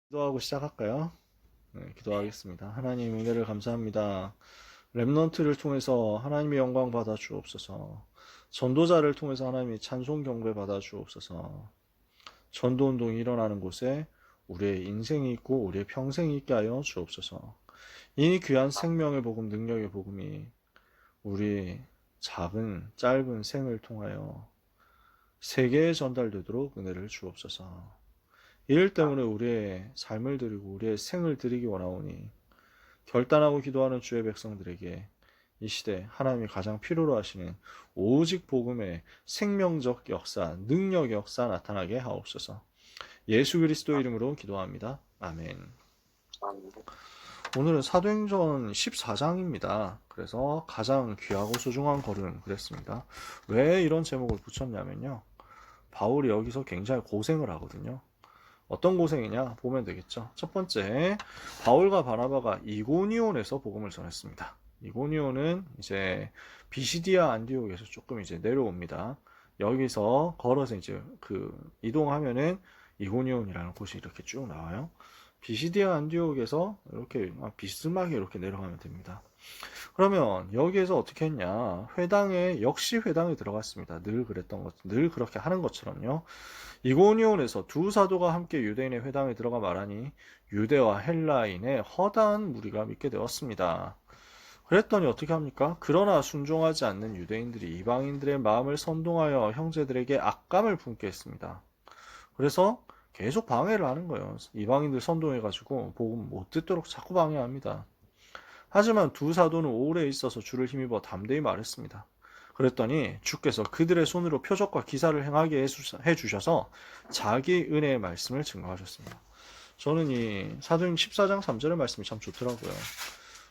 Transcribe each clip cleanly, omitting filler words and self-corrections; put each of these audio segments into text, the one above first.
기도하고 시작할까요? 네, 기도하겠습니다. 하나님 은혜를 감사합니다. 렘넌트를 통해서 하나님의 영광 받아 주옵소서. 전도자를 통해서 하나님의 찬송 경배 받아 주옵소서. 전도 운동이 일어나는 곳에 우리의 인생이 있고 우리의 평생이 있게 하여 주옵소서. 이 귀한 생명의 복음, 능력의 복음이 우리 작은 짧은 생을 통하여 세계에 전달되도록 은혜를 주옵소서. 이일 때문에 우리의 삶을 드리고 우리의 생을 드리기 원하오니 결단하고 기도하는 주의 백성들에게 이 시대 하나님이 가장 필요로 하시는 오직 복음의 생명적 역사, 능력 역사 나타나게 하옵소서. 예수 그리스도 이름으로 기도합니다. 아멘. 오늘은 사도행전 14장입니다. 그래서 가장 귀하고 소중한 걸음 그랬습니다. 왜 이런 제목을 붙였냐면요. 바울이 여기서 굉장히 고생을 하거든요. 어떤 고생이냐 보면 되겠죠. 첫 번째, 바울과 바나바가 이고니온에서 복음을 전했습니다. 이고니온은 이제 비시디아 안디옥에서 조금 이제 내려옵니다. 여기서 걸어서 이제 이동하면은 이고니온이라는 곳이 이렇게 쭉 나와요. 비시디아 안디옥에서 이렇게 비스마게 이렇게 내려가면 됩니다. 그러면 여기에서 어떻게 했냐? 역시 회당에 들어갔습니다. 늘 그렇게 하는 것처럼요. 이고니온에서 두 사도가 함께 유대인의 회당에 들어가 말하니 유대와 헬라인의 허다한 무리가 믿게 되었습니다. 그랬더니 어떻게 합니까? 그러나 순종하지 않는 유대인들이 이방인들의 마음을 선동하여 형제들에게 악감을 품게 했습니다. 그래서 계속 방해를 하는 거예요. 이방인들 선동해가지고 복음 못 듣도록 자꾸 방해합니다. 하지만 두 사도는 오래 있어서 주를 힘입어 담대히 말했습니다. 그랬더니 주께서 그들의 손으로 표적과 기사를 행하게 해주셔서 자기 은혜의 말씀을 증거하셨습니다. 저는 이 사도행 14장 3절의 말씀이 참 좋더라고요.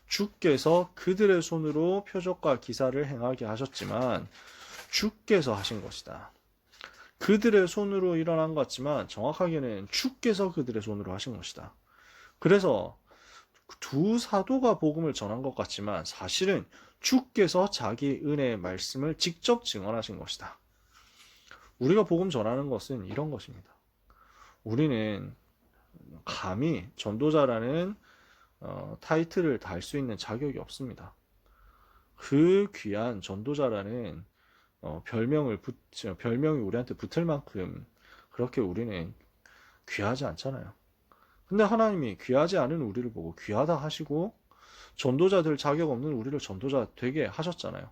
주께서 그들의 손으로 표적과 기사를 행하게 하셨지만 주께서 하신 것이다. 그들의 손으로 일어난 것 같지만 정확하게는 주께서 그들의 손으로 하신 것이다. 그래서 두 사도가 복음을 전한 것 같지만 사실은 주께서 자기 은혜의 말씀을 직접 증언하신 것이다. 우리가 복음 전하는 것은 이런 것입니다. 우리는 감히 전도자라는 타이틀을 달 수 있는 자격이 없습니다. 그 귀한 전도자라는 별명이 우리한테 붙을 만큼 그렇게 우리는 귀하지 않잖아요. 근데 하나님이 귀하지 않은 우리를 보고 귀하다 하시고 전도자 될 자격 없는 우리를 전도자 되게 하셨잖아요.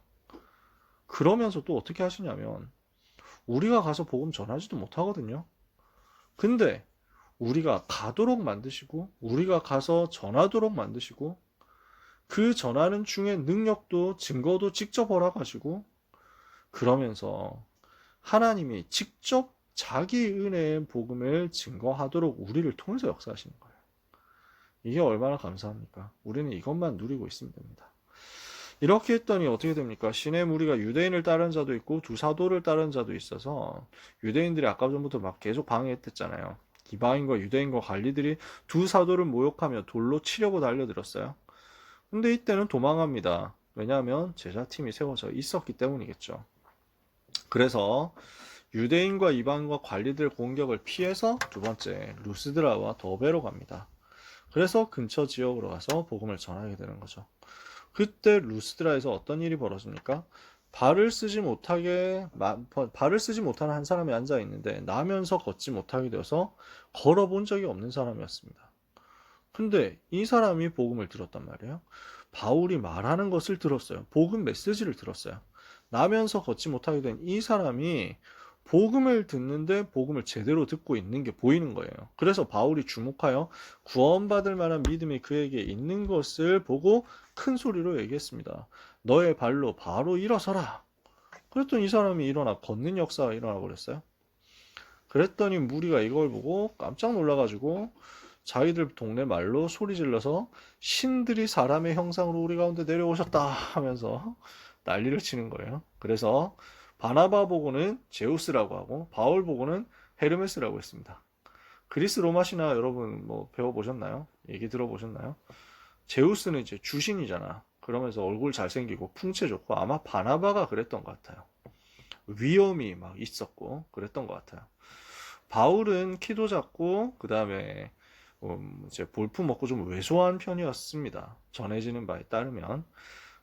그러면서 또 어떻게 하시냐면 우리가 가서 복음 전하지도 못하거든요. 근데 우리가 가도록 만드시고 우리가 가서 전하도록 만드시고 그 전하는 중에 능력도 증거도 직접 허락하시고 그러면서 하나님이 직접 자기 은혜의 복음을 증거하도록 우리를 통해서 역사하시는 거예요. 이게 얼마나 감사합니까? 우리는 이것만 누리고 있으면 됩니다. 이렇게 했더니 어떻게 됩니까? 신의 무리가 유대인을 따른 자도 있고 두 사도를 따른 자도 있어서 유대인들이 아까 전부터 막 계속 방해했댔잖아요. 이방인과 유대인과 관리들이 두 사도를 모욕하며 돌로 치려고 달려들었어요. 근데 이때는 도망합니다. 왜냐하면 제자팀이 세워져 있었기 때문이겠죠. 그래서 유대인과 이방인과 관리들 공격을 피해서 두 번째 루스드라와 더베로 갑니다. 그래서 근처 지역으로 가서 복음을 전하게 되는 거죠. 그때 루스드라에서 어떤 일이 벌어집니까? 발을 쓰지 못하는 한 사람이 앉아 있는데 나면서 걷지 못하게 되어서 걸어본 적이 없는 사람이었습니다. 근데 이 사람이 복음을 들었단 말이에요. 바울이 말하는 것을 들었어요. 복음 메시지를 들었어요. 나면서 걷지 못하게 된 이 사람이 복음을 듣는데 복음을 제대로 듣고 있는 게 보이는 거예요. 그래서 바울이 주목하여 구원받을 만한 믿음이 그에게 있는 것을 보고 큰 소리로 얘기했습니다. 너의 발로 바로 일어서라. 그랬더니 이 사람이 일어나 걷는 역사가 일어나 버렸어요. 그랬더니 무리가 이걸 보고 깜짝 놀라가지고 자기들 동네 말로 소리 질러서 신들이 사람의 형상으로 우리 가운데 내려오셨다 하면서 난리를 치는 거예요. 그래서 바나바 보고는 제우스라고 하고 바울 보고는 헤르메스라고 했습니다. 그리스 로마 신화 여러분 뭐 배워보셨나요? 얘기 들어보셨나요? 제우스는 이제 주신이잖아. 그러면서 얼굴 잘생기고 풍채 좋고 아마 바나바가 그랬던 것 같아요. 위엄이 막 있었고 그랬던 것 같아요. 바울은 키도 작고 그 다음에 이제 볼품없고 좀 왜소한 편이었습니다. 전해지는 바에 따르면.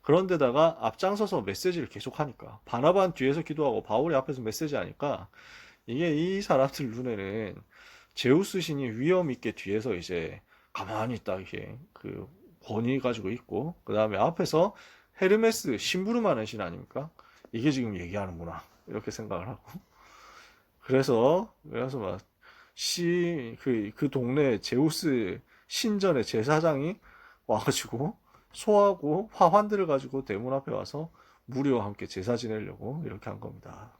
그런데다가 앞장서서 메시지를 계속하니까 바나바는 뒤에서 기도하고 바울이 앞에서 메시지하니까 이게 이 사람들 눈에는 제우스 신이 위험 있게 뒤에서 이제 가만히 있다 이게 그 권위 가지고 있고 그 다음에 앞에서 헤르메스 심부름하는 신 아닙니까? 이게 지금 얘기하는구나 이렇게 생각을 하고 그래서 막 그 동네 제우스 신전의 제사장이 와가지고 소하고 화환들을 가지고 대문 앞에 와서 무리와 함께 제사 지내려고 이렇게 한 겁니다.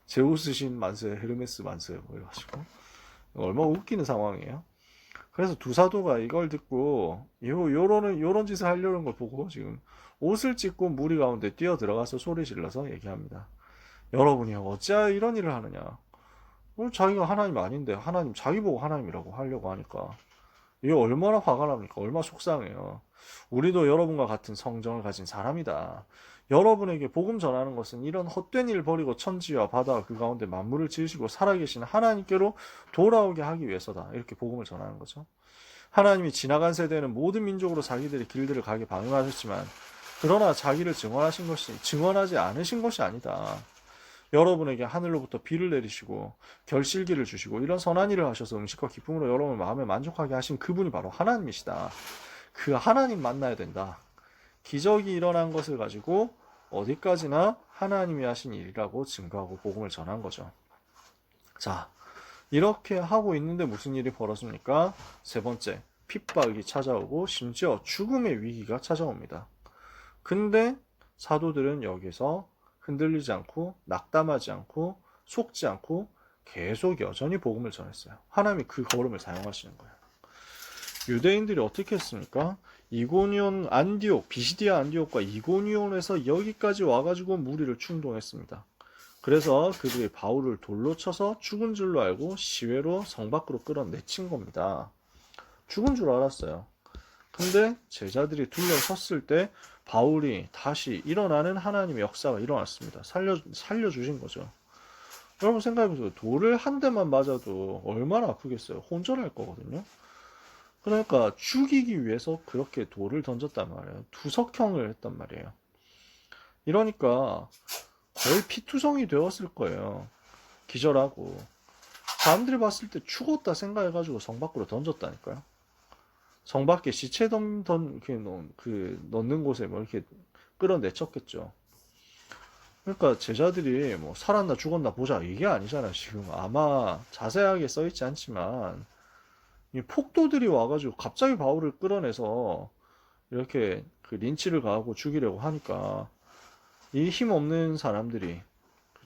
제우스 신 만세, 헤르메스 만세 뭐 이래가지고 얼마나 웃기는 상황이에요. 그래서 두 사도가 이걸 듣고 요런 짓을 하려는 걸 보고 지금 옷을 찢고 무리 가운데 뛰어 들어가서 소리 질러서 얘기합니다. 여러분이 어찌하여 이런 일을 하느냐? 자기가 하나님 아닌데 하나님 자기 보고 하나님이라고 하려고 하니까 이게 얼마나 화가 납니까? 얼마나 속상해요. 우리도 여러분과 같은 성정을 가진 사람이다. 여러분에게 복음 전하는 것은 이런 헛된 일 버리고 천지와 바다와 그 가운데 만물을 지으시고 살아계신 하나님께로 돌아오게 하기 위해서다. 이렇게 복음을 전하는 거죠. 하나님이 지나간 세대에는 모든 민족으로 자기들의 길들을 가게 방임하셨지만 그러나 자기를 증언하지 않으신 것이 아니다. 여러분에게 하늘로부터 비를 내리시고 결실기를 주시고 이런 선한 일을 하셔서 음식과 기쁨으로 여러분 마음에 만족하게 하신 그분이 바로 하나님이시다. 그 하나님 만나야 된다. 기적이 일어난 것을 가지고 어디까지나 하나님이 하신 일이라고 증거하고 복음을 전한 거죠. 자, 이렇게 하고 있는데 무슨 일이 벌어집니까? 세 번째, 핍박이 찾아오고 심지어 죽음의 위기가 찾아옵니다. 근데 사도들은 여기서 흔들리지 않고 낙담하지 않고 속지 않고 계속 여전히 복음을 전했어요. 하나님이 그 걸음을 사용하시는 거예요. 유대인들이 어떻게 했습니까? 이고니온 안디옥, 비시디아 안디옥과 이고니온에서 여기까지 와가지고 무리를 충동했습니다. 그래서 그들이 바울을 돌로 쳐서 죽은 줄로 알고 시외로 성 밖으로 끌어내친 겁니다. 죽은 줄 알았어요. 근데 제자들이 둘러섰을 때 바울이 다시 일어나는 하나님의 역사가 일어났습니다. 살려주신 거죠. 여러분 생각해보세요. 돌을 한 대만 맞아도 얼마나 아프겠어요. 혼절할 거거든요. 그러니까 죽이기 위해서 그렇게 돌을 던졌단 말이에요. 투석형을 했단 말이에요. 이러니까 거의 피투성이 되었을 거예요. 기절하고. 사람들이 봤을 때 죽었다 생각해가지고 성 밖으로 던졌다니까요. 성 밖에 시체 넣는 곳에 뭐 이렇게 끌어내쳤겠죠. 그러니까 제자들이 뭐 살았나 죽었나 보자 이게 아니잖아요. 지금 아마 자세하게 써있지 않지만 이 폭도들이 와가지고 갑자기 바울을 끌어내서 이렇게 그 린치를 가하고 죽이려고 하니까 이 힘없는 사람들이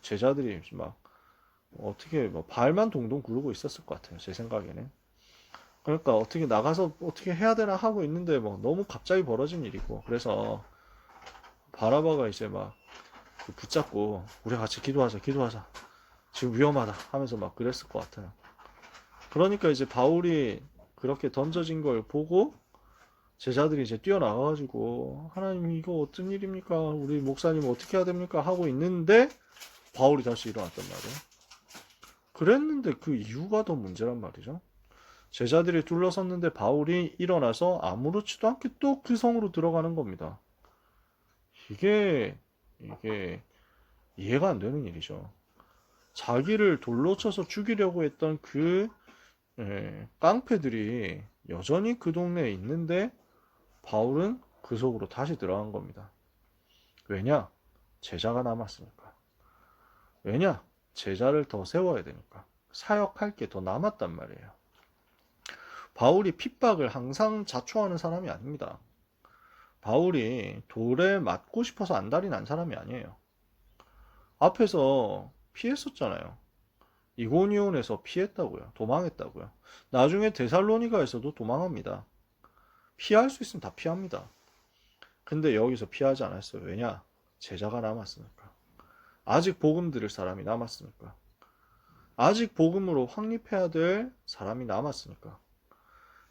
제자들이 막 어떻게 뭐 발만 동동 구르고 있었을 것 같아요. 제 생각에는. 그러니까 어떻게 나가서 어떻게 해야 되나 하고 있는데 뭐 너무 갑자기 벌어진 일이고 그래서 바나바가 이제 막 붙잡고 우리 같이 기도하자 지금 위험하다 하면서 막 그랬을 것 같아요. 그러니까 이제 바울이 그렇게 던져진 걸 보고 제자들이 이제 뛰어나가가지고 하나님 이거 어떤 일입니까? 우리 목사님 어떻게 해야 됩니까? 하고 있는데 바울이 다시 일어났단 말이에요. 그랬는데 그 이유가 더 문제란 말이죠. 제자들이 둘러섰는데 바울이 일어나서 아무렇지도 않게 또 그 성으로 들어가는 겁니다. 이게 이해가 안 되는 일이죠. 자기를 돌로 쳐서 죽이려고 했던 그 깡패들이 여전히 그 동네에 있는데 바울은 그 속으로 다시 들어간 겁니다. 왜냐? 제자가 남았으니까. 왜냐? 제자를 더 세워야 되니까. 사역할 게 더 남았단 말이에요. 바울이 핍박을 항상 자초하는 사람이 아닙니다. 바울이 돌에 맞고 싶어서 안달이 난 사람이 아니에요. 앞에서 피했었잖아요. 이고니온에서 피했다고요. 도망했다고요. 나중에 데살로니가에서도 도망합니다. 피할 수 있으면 다 피합니다. 근데 여기서 피하지 않았어요. 왜냐? 제자가 남았으니까. 아직 복음 들을 사람이 남았으니까. 아직 복음으로 확립해야 될 사람이 남았으니까.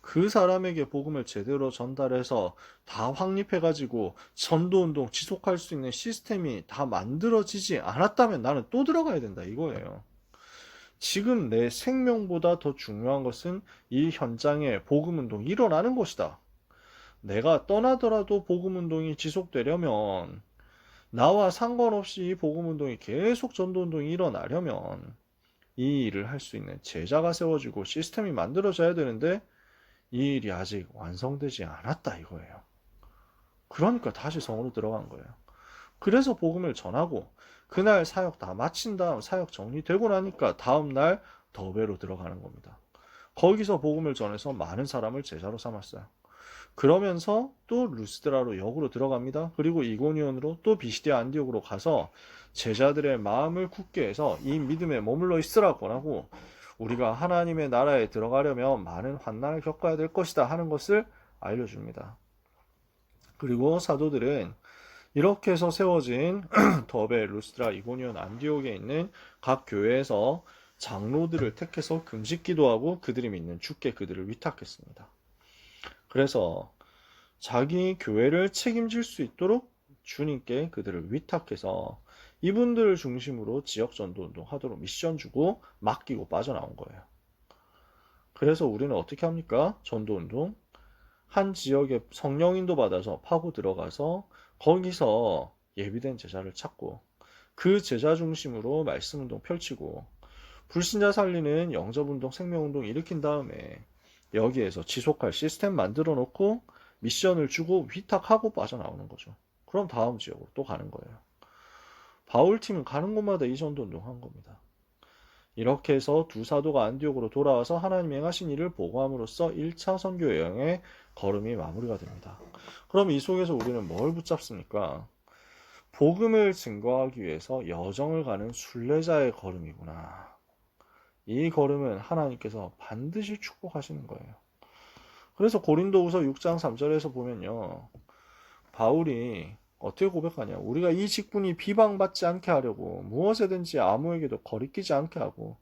그 사람에게 복음을 제대로 전달해서 다 확립해가지고 전도운동 지속할 수 있는 시스템이 다 만들어지지 않았다면 나는 또 들어가야 된다 이거예요. 지금 내 생명보다 더 중요한 것은 이 현장에 복음운동이 일어나는 것이다. 내가 떠나더라도 복음운동이 지속되려면, 나와 상관없이 이 복음운동이 계속 전도운동이 일어나려면 이 일을 할 수 있는 제자가 세워지고 시스템이 만들어져야 되는데 이 일이 아직 완성되지 않았다 이거예요. 그러니까 다시 성으로 들어간 거예요. 그래서 복음을 전하고 그날 사역 다 마친 다음 사역 정리되고 나니까 다음날 더베로 들어가는 겁니다. 거기서 복음을 전해서 많은 사람을 제자로 삼았어요. 그러면서 또 루스드라로 역으로 들어갑니다. 그리고 이고니온으로 또 비시디아 안디옥으로 가서 제자들의 마음을 굳게 해서 이 믿음에 머물러 있으라고 하고, 우리가 하나님의 나라에 들어가려면 많은 환난을 겪어야 될 것이다 하는 것을 알려줍니다. 그리고 사도들은 이렇게 해서 세워진 더베, 루스드라, 이고니온, 안디옥에 있는 각 교회에서 장로들을 택해서 금식 기도하고 그들이 믿는 주께 그들을 위탁했습니다. 그래서 자기 교회를 책임질 수 있도록 주님께 그들을 위탁해서 이분들을 중심으로 지역 전도 운동 하도록 미션 주고 맡기고 빠져나온 거예요. 그래서 우리는 어떻게 합니까? 전도 운동 한 지역에 성령 인도 받아서 파고 들어가서 거기서 예비된 제자를 찾고 그 제자 중심으로 말씀 운동 펼치고 불신자 살리는 영접 운동, 생명 운동 일으킨 다음에 여기에서 지속할 시스템 만들어 놓고 미션을 주고 위탁하고 빠져나오는 거죠. 그럼 다음 지역으로 또 가는 거예요. 바울팀은 가는 곳마다 이 전도 운동한 겁니다. 이렇게 해서 두 사도가 안디옥으로 돌아와서 하나님 행하신 일을 보고함으로써 1차 선교 여행의 걸음이 마무리가 됩니다. 그럼 이 속에서 우리는 뭘 붙잡습니까? 복음을 증거하기 위해서 여정을 가는 순례자의 걸음이구나. 이 걸음은 하나님께서 반드시 축복하시는 거예요. 그래서 고린도후서 6장 3절에서 보면요, 바울이 어떻게 고백하냐? 우리가 이 직분이 비방받지 않게 하려고 무엇에든지 아무에게도 거리끼지 않게 하고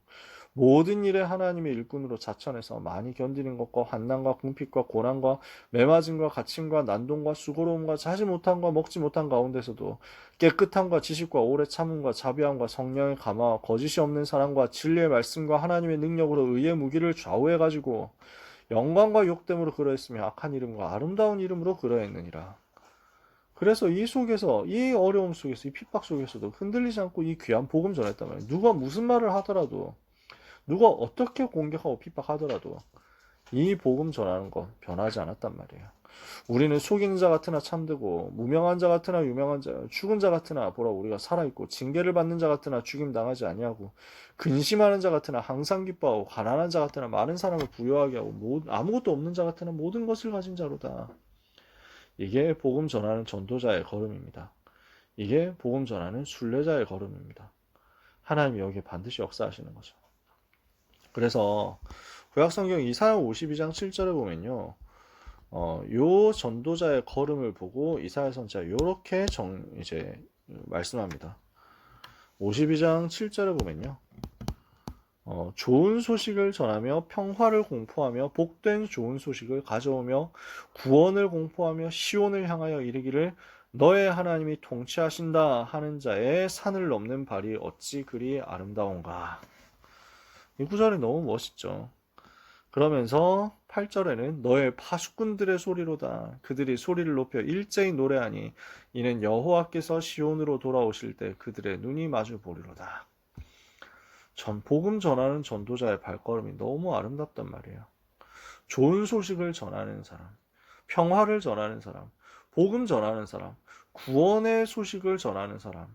모든 일에 하나님의 일꾼으로 자천해서 많이 견디는 것과 환난과 궁핍과 고난과 매맞음과 갇힘과 난동과 수고로움과 자지 못함과 먹지 못한 가운데서도 깨끗함과 지식과 오래 참음과 자비함과 성령의 감화와 거짓이 없는 사랑과 진리의 말씀과 하나님의 능력으로 의의 무기를 좌우해가지고 영광과 욕됨으로 그러했으며 악한 이름과 아름다운 이름으로 그러했느니라. 그래서 이 속에서, 이 어려움 속에서, 이 핍박 속에서도 흔들리지 않고 이 귀한 복음 전했단 말이에요. 누가 무슨 말을 하더라도, 누가 어떻게 공격하고 핍박하더라도 이 복음 전하는 건 변하지 않았단 말이에요. 우리는 속이는 자 같으나 참되고 무명한 자 같으나 유명한 자, 죽은 자 같으나 보라 우리가 살아있고 징계를 받는 자 같으나 죽임당하지 아니하고 근심하는 자 같으나 항상 기뻐하고 가난한 자 같으나 많은 사람을 부유하게 하고 아무것도 없는 자 같으나 모든 것을 가진 자로다. 이게 복음 전하는 전도자의 걸음입니다. 이게 복음 전하는 순례자의 걸음입니다. 하나님이 여기에 반드시 역사하시는 거죠. 그래서 구약성경 이사야 52장 7절에 보면요, 요 전도자의 걸음을 보고 이사야 선지자 요렇게 이제 말씀합니다. 52장 7절에 보면요, 좋은 소식을 전하며 평화를 공포하며 복된 좋은 소식을 가져오며 구원을 공포하며 시온을 향하여 이르기를 너의 하나님이 통치하신다 하는 자의 산을 넘는 발이 어찌 그리 아름다운가. 이 구절이 너무 멋있죠. 그러면서 8절에는 너의 파수꾼들의 소리로다. 그들이 소리를 높여 일제히 노래하니 이는 여호와께서 시온으로 돌아오실 때 그들의 눈이 마주 보리로다. 복음 전하는 전도자의 발걸음이 너무 아름답단 말이에요. 좋은 소식을 전하는 사람, 평화를 전하는 사람, 복음 전하는 사람, 구원의 소식을 전하는 사람,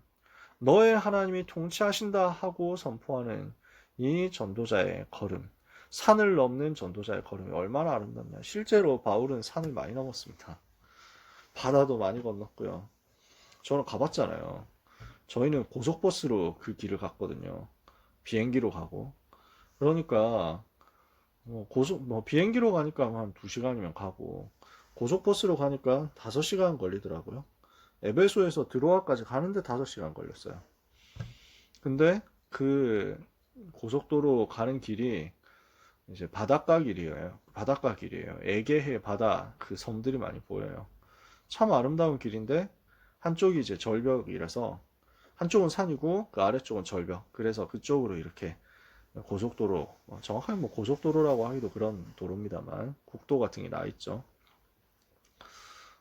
너의 하나님이 통치하신다 하고 선포하는 이 전도자의 걸음, 산을 넘는 전도자의 걸음이 얼마나 아름답냐. 실제로 바울은 산을 많이 넘었습니다. 바다도 많이 건넜고요. 저는 가봤잖아요. 저희는 고속버스로 그 길을 갔거든요. 비행기로 가고. 그러니까 비행기로 가니까 한 2시간이면 가고 고속버스로 가니까 5시간 걸리더라고요. 에베소에서 드로아까지 가는데 5시간 걸렸어요. 근데 그 고속도로 가는 길이 이제 바닷가 길이에요. 바닷가 길이에요. 에게해 바다 그 섬들이 많이 보여요. 참 아름다운 길인데 한쪽이 이제 절벽이라서 한쪽은 산이고 그 아래쪽은 절벽. 그래서 그쪽으로 이렇게 고속도로, 정확하게 뭐 고속도로라고 하기도 그런 도로입니다만 국도 같은 게 나 있죠.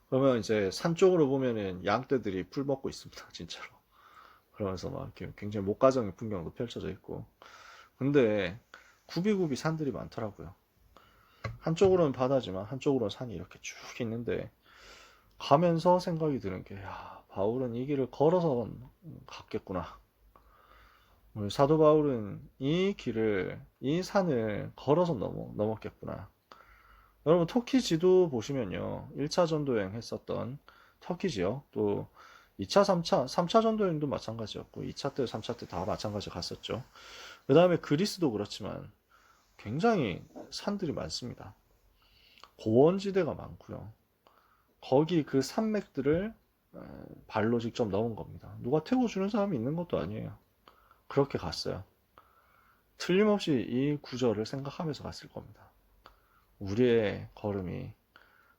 그러면 이제 산 쪽으로 보면은 양떼들이 풀 먹고 있습니다, 진짜로. 그러면서 막 이렇게 굉장히 목가정의 풍경도 펼쳐져 있고. 근데 굽이굽이 산들이 많더라고요. 한쪽으로는 바다지만 한쪽으로는 산이 이렇게 쭉 있는데 가면서 생각이 드는 게, 야, 바울은 이 길을 걸어서 갔겠구나. 우리 사도 바울은 이 길을, 이 산을 걸어서 넘었겠구나. 여러분, 터키 지도 보시면요. 1차 전도 여행 했었던 터키 지역, 또 2차, 3차 전도 여행도 마찬가지였고, 2차 때, 3차 때 다 마찬가지 갔었죠. 그 다음에 그리스도 그렇지만 굉장히 산들이 많습니다. 고원지대가 많고요. 거기 그 산맥들을 발로 직접 넘은 겁니다. 누가 태워주는 사람이 있는 것도 아니에요. 그렇게 갔어요. 틀림없이 이 구절을 생각하면서 갔을 겁니다. 우리의 걸음이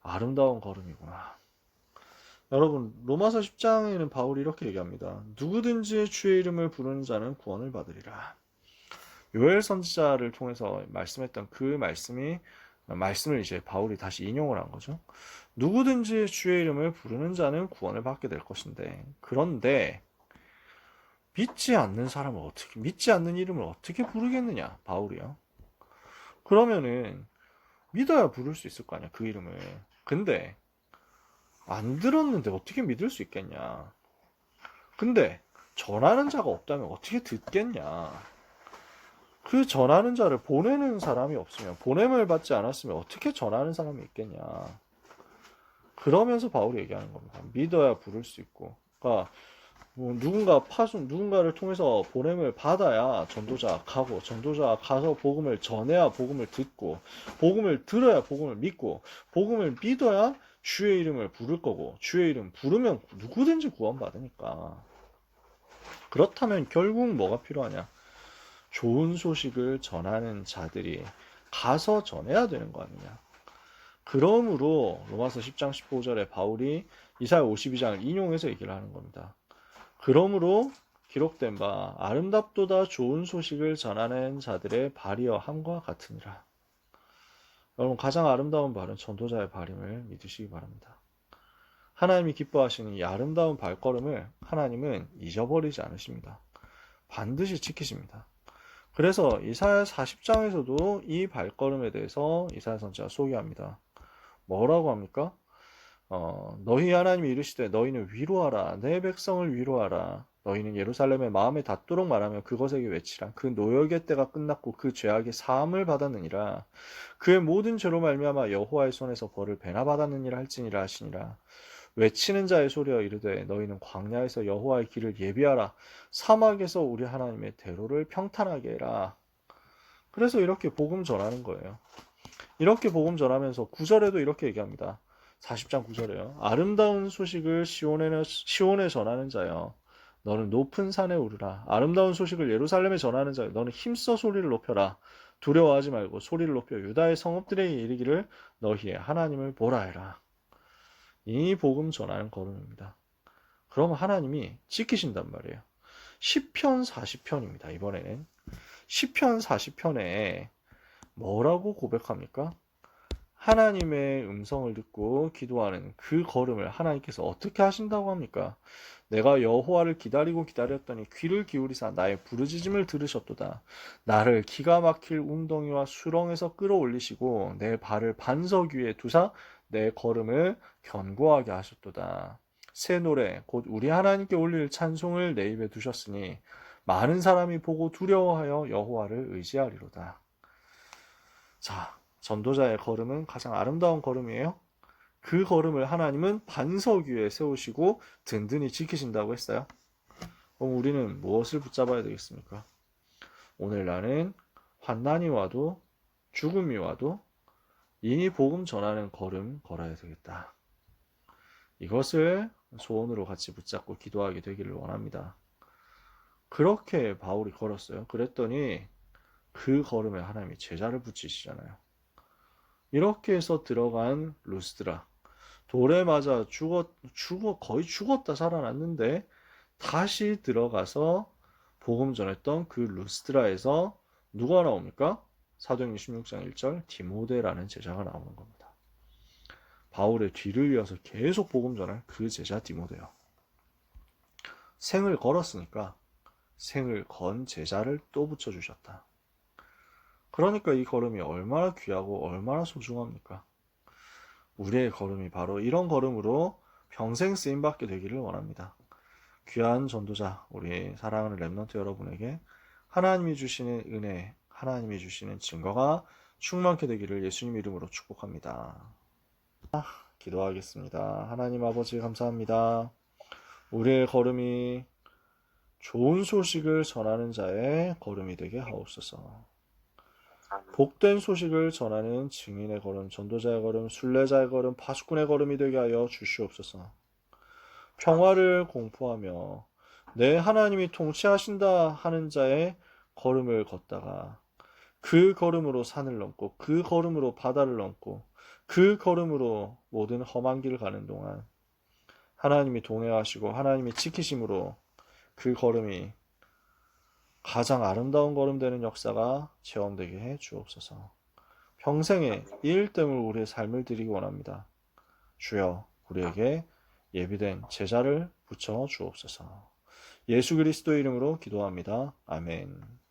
아름다운 걸음이구나. 여러분, 로마서 10장에는 바울이 이렇게 얘기합니다. 누구든지 주의 이름을 부르는 자는 구원을 받으리라. 요엘 선지자를 통해서 말씀했던 그 말씀을 이제 바울이 다시 인용을 한 거죠. 누구든지 주의 이름을 부르는 자는 구원을 받게 될 것인데, 그런데 믿지 않는 이름을 어떻게 부르겠느냐, 바울이요. 그러면은 믿어야 부를 수 있을 거 아니야, 그 이름을. 근데 안 들었는데 어떻게 믿을 수 있겠냐. 근데 전하는 자가 없다면 어떻게 듣겠냐. 그 전하는 자를 보내는 사람이 없으면, 보냄을 받지 않았으면 어떻게 전하는 사람이 있겠냐. 그러면서 바울이 얘기하는 겁니다. 믿어야 부를 수 있고. 그러니까 뭐 누군가를 통해서 보냄을 받아야 전도자가 가고, 전도자가 가서 복음을 전해야 복음을 듣고, 복음을 들어야 복음을 믿고, 복음을 믿어야 주의 이름을 부를 거고, 주의 이름 부르면 누구든지 구원받으니까. 그렇다면 결국 뭐가 필요하냐? 좋은 소식을 전하는 자들이 가서 전해야 되는 거 아니냐? 그러므로 로마서 10장 15절에 바울이 이사야 52장을 인용해서 얘기를 하는 겁니다. 그러므로 기록된 바 아름답도다 좋은 소식을 전하는 자들의 발이여 함과 같으니라. 여러분, 가장 아름다운 발은 전도자의 발임을 믿으시기 바랍니다. 하나님이 기뻐하시는 이 아름다운 발걸음을 하나님은 잊어버리지 않으십니다. 반드시 지키십니다. 그래서 이사야 40장에서도 이 발걸음에 대해서 이사야 선지자가 소개합니다. 뭐라고 합니까? 너희 하나님이 이르시되 너희는 위로하라. 내 백성을 위로하라. 너희는 예루살렘의 마음에 닿도록 말하며 그것에게 외치라. 그 노역의 때가 끝났고 그 죄악의 사함을 받았느니라. 그의 모든 죄로 말미암아 여호와의 손에서 벌을 배나 받았느니라 할지니라 하시니라. 외치는 자의 소리여 이르되 너희는 광야에서 여호와의 길을 예비하라. 사막에서 우리 하나님의 대로를 평탄하게 해라. 그래서 이렇게 복음 전하는 거예요. 이렇게 복음 전하면서 9절에도 이렇게 얘기합니다. 40장 9절에요. 아름다운 소식을 시온에 전하는 자여 너는 높은 산에 오르라. 아름다운 소식을 예루살렘에 전하는 자여 너는 힘써 소리를 높여라. 두려워하지 말고 소리를 높여 유다의 성읍들에게 이르기를 너희의 하나님을 보라 해라. 이 복음 전하는 걸음입니다. 그러면 하나님이 지키신단 말이에요. 시편 40편입니다. 이번에는 시편 40편에 뭐라고 고백합니까? 하나님의 음성을 듣고 기도하는 그 걸음을 하나님께서 어떻게 하신다고 합니까? 내가 여호와를 기다리고 기다렸더니 귀를 기울이사 나의 부르짖음을 들으셨도다. 나를 기가 막힐 웅덩이와 수렁에서 끌어올리시고 내 발을 반석 위에 두사 내 걸음을 견고하게 하셨도다. 새 노래 곧 우리 하나님께 올릴 찬송을 내 입에 두셨으니 많은 사람이 보고 두려워하여 여호와를 의지하리로다. 자, 전도자의 걸음은 가장 아름다운 걸음이에요. 그 걸음을 하나님은 반석 위에 세우시고 든든히 지키신다고 했어요. 그럼 우리는 무엇을 붙잡아야 되겠습니까? 오늘 나는 환난이 와도 죽음이 와도 이 복음 전하는 걸음 걸어야 되겠다. 이것을 소원으로 같이 붙잡고 기도하게 되기를 원합니다. 그렇게 바울이 걸었어요. 그랬더니 그 걸음에 하나님이 제자를 붙이시잖아요. 이렇게 해서 들어간 루스드라. 돌에 맞아 거의 죽었다 살아났는데 다시 들어가서 복음 전했던 그 루스드라에서 누가 나옵니까? 사도행전 16장 1절 디모데라는 제자가 나오는 겁니다. 바울의 뒤를 이어서 계속 복음 전할 그 제자 디모데요. 생을 걸었으니까 생을 건 제자를 또 붙여주셨다. 그러니까 이 걸음이 얼마나 귀하고 얼마나 소중합니까? 우리의 걸음이 바로 이런 걸음으로 평생 쓰임받게 되기를 원합니다. 귀한 전도자, 우리 사랑하는 랩넌트 여러분에게 하나님이 주시는 은혜, 하나님이 주시는 증거가 충만케 되기를 예수님 이름으로 축복합니다. 기도하겠습니다. 하나님 아버지 감사합니다. 우리의 걸음이 좋은 소식을 전하는 자의 걸음이 되게 하옵소서. 복된 소식을 전하는 증인의 걸음, 전도자의 걸음, 순례자의 걸음, 파수꾼의 걸음이 되게 하여 주시옵소서. 평화를 공포하며 내 하나님이 통치하신다 하는 자의 걸음을 걷다가 그 걸음으로 산을 넘고 그 걸음으로 바다를 넘고 그 걸음으로 모든 험한 길을 가는 동안 하나님이 동행하시고 하나님이 지키심으로 그 걸음이 가장 아름다운 걸음 되는 역사가 체험되게 해 주옵소서. 평생에 이 일 때문에 우리의 삶을 드리기 원합니다. 주여 우리에게 예비된 제자를 붙여 주옵소서. 예수 그리스도의 이름으로 기도합니다. 아멘.